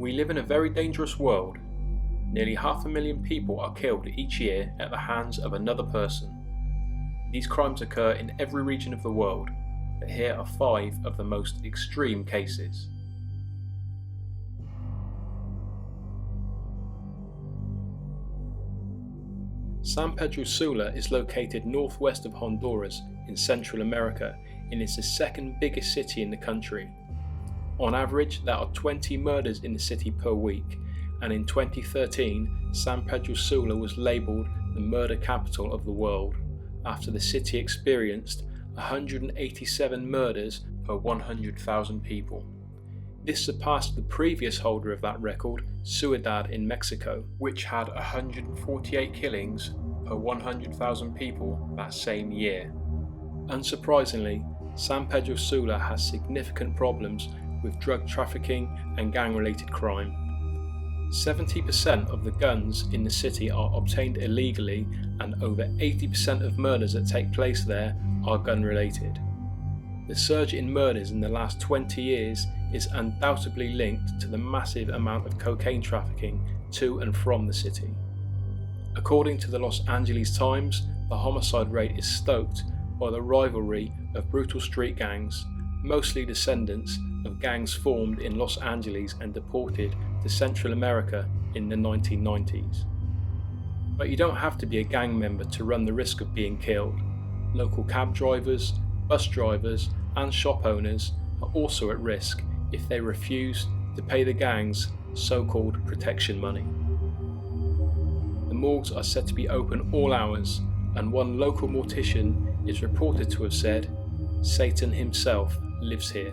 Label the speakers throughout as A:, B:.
A: We live in a very dangerous world. Nearly 500,000 people are killed each year at the hands of another person. These crimes occur in every region of the world, but here are 5 of the most extreme cases. San Pedro Sula is located northwest of Honduras in Central America and is the second biggest city in the country. On average, there are 20 murders in the city per week, and in 2013, San Pedro Sula was labelled the murder capital of the world, after the city experienced 187 murders per 100,000 people. This surpassed the previous holder of that record, Ciudad in Mexico, which had 148 killings per 100,000 people that same year. Unsurprisingly, San Pedro Sula has significant problems with drug trafficking and gang-related crime. 70% of the guns in the city are obtained illegally, and over 80% of murders that take place there are gun-related. The surge in murders in the last 20 years is undoubtedly linked to the massive amount of cocaine trafficking to and from the city. According to the Los Angeles Times, the homicide rate is stoked by the rivalry of brutal street gangs, mostly descendants of gangs formed in Los Angeles and deported to Central America in the 1990s. But you don't have to be a gang member to run the risk of being killed. Local cab drivers, bus drivers and shop owners are also at risk if they refuse to pay the gang's so-called protection money. The morgues are said to be open all hours, and one local mortician is reported to have said, "Satan himself lives here."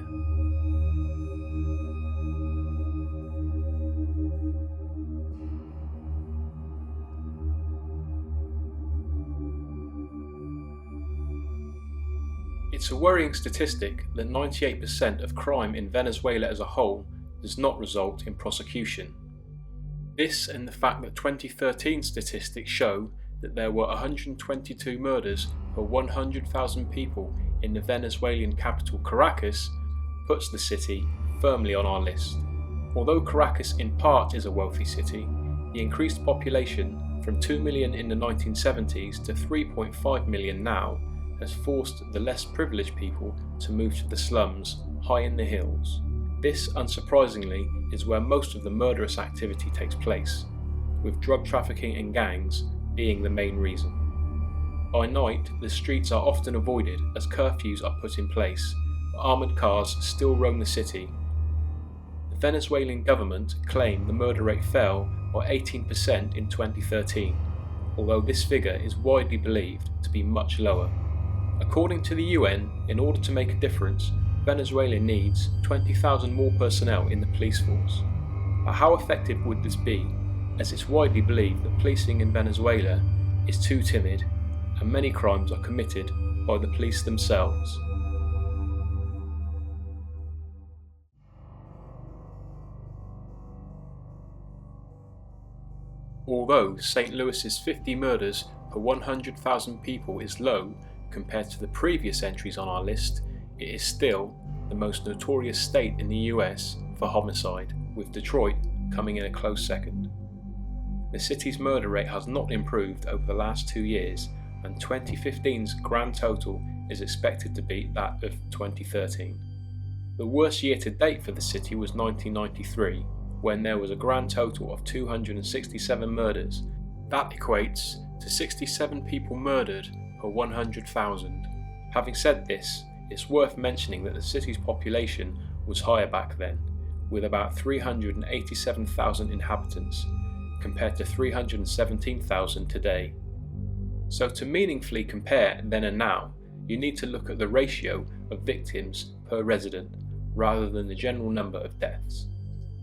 A: It's a worrying statistic that 98% of crime in Venezuela as a whole does not result in prosecution. This and the fact that 2013 statistics show that there were 122 murders per 100,000 people in the Venezuelan capital Caracas puts the city firmly on our list. Although Caracas in part is a wealthy city, the increased population from 2 million in the 1970s to 3.5 million now has forced the less privileged people to move to the slums high in the hills. This, unsurprisingly, is where most of the murderous activity takes place, with drug trafficking and gangs being the main reason. By night, the streets are often avoided as curfews are put in place, but armoured cars still roam the city. The Venezuelan government claimed the murder rate fell by 18% in 2013, although this figure is widely believed to be much lower. According to the UN, in order to make a difference, Venezuela needs 20,000 more personnel in the police force. But how effective would this be, as it's widely believed that policing in Venezuela is too timid and many crimes are committed by the police themselves. Although St. Louis's 50 murders per 100,000 people is low compared to the previous entries on our list, it is still the most notorious state in the US for homicide, with Detroit coming in a close second. The city's murder rate has not improved over the last 2 years, and 2015's grand total is expected to beat that of 2013. The worst year to date for the city was 1993, when there was a grand total of 267 murders. That equates to 67 people murdered per 100,000. Having said this, it's worth mentioning that the city's population was higher back then, with about 387,000 inhabitants, compared to 317,000 today. So to meaningfully compare then and now, you need to look at the ratio of victims per resident, rather than the general number of deaths.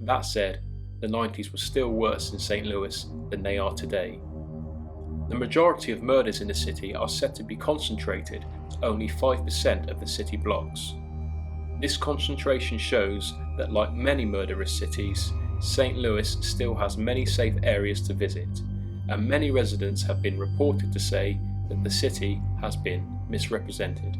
A: That said, the 90s were still worse in St. Louis than they are today. The majority of murders in the city are said to be concentrated to only 5% of the city blocks. This concentration shows that, like many murderous cities, St. Louis still has many safe areas to visit, and many residents have been reported to say that the city has been misrepresented.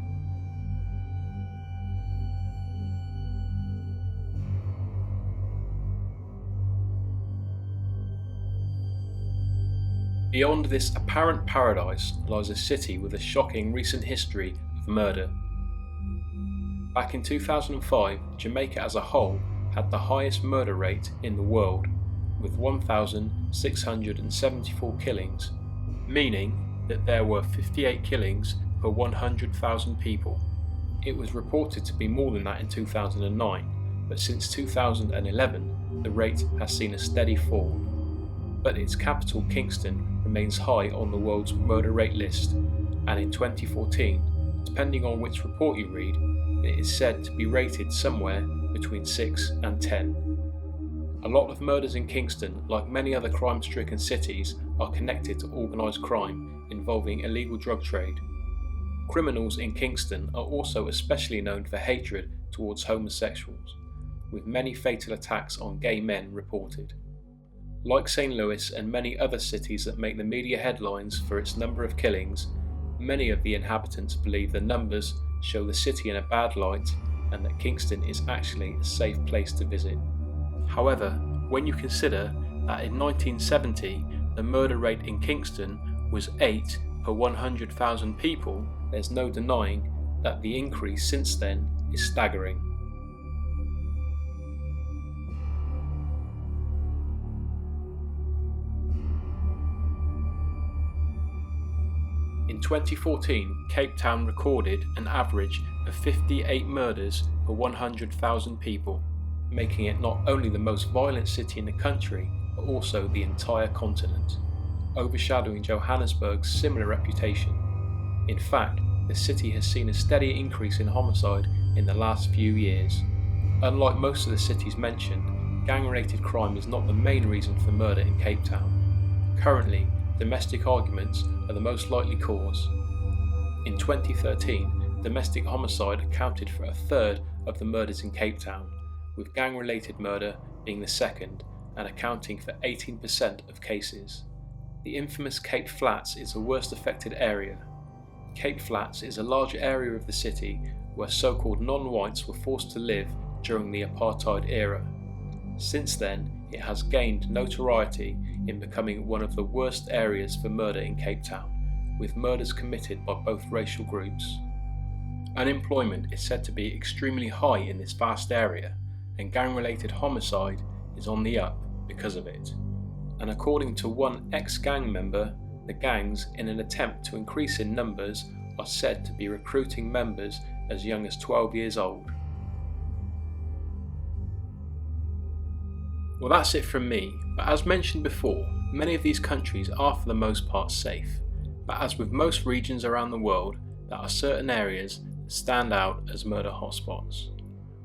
A: Beyond this apparent paradise lies a city with a shocking recent history of murder. Back in 2005, Jamaica as a whole had the highest murder rate in the world, with 1,674 killings, meaning that there were 58 killings per 100,000 people. It was reported to be more than that in 2009, but since 2011 the rate has seen a steady fall. But its capital, Kingston, remains high on the world's murder rate list, and in 2014, depending on which report you read, it is said to be rated somewhere between 6 and 10. A lot of murders in Kingston, like many other crime-stricken cities, are connected to organised crime involving illegal drug trade. Criminals in Kingston are also especially known for hatred towards homosexuals, with many fatal attacks on gay men reported. Like St. Louis and many other cities that make the media headlines for its number of killings, many of the inhabitants believe the numbers show the city in a bad light and that Kingston is actually a safe place to visit. However, when you consider that in 1970 the murder rate in Kingston was 8 per 100,000 people, there's no denying that the increase since then is staggering. In 2014, Cape Town recorded an average of 58 murders per 100,000 people, making it not only the most violent city in the country, but also the entire continent, overshadowing Johannesburg's similar reputation. In fact, the city has seen a steady increase in homicide in the last few years. Unlike most of the cities mentioned, gang-related crime is not the main reason for murder in Cape Town. Currently, domestic arguments are the most likely cause. In 2013, domestic homicide accounted for a third of the murders in Cape Town, with gang-related murder being the second and accounting for 18% of cases. The infamous Cape Flats is the worst affected area. Cape Flats is a large area of the city where so-called non-whites were forced to live during the apartheid era. Since then, it has gained notoriety in becoming one of the worst areas for murder in Cape Town, with murders committed by both racial groups. Unemployment is said to be extremely high in this vast area, and gang-related homicide is on the up because of it. And according to one ex-gang member, the gangs, in an attempt to increase in numbers, are said to be recruiting members as young as 12 years old. Well, that's it from me, but as mentioned before, many of these countries are for the most part safe. But as with most regions around the world, there are certain areas that stand out as murder hotspots.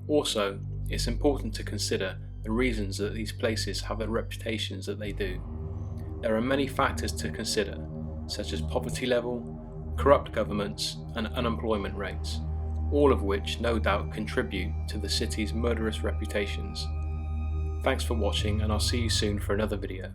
A: Also, it's important to consider the reasons that these places have the reputations that they do. There are many factors to consider, such as poverty level, corrupt governments, and unemployment rates, all of which no doubt contribute to the city's murderous reputations. Thanks for watching, and I'll see you soon for another video.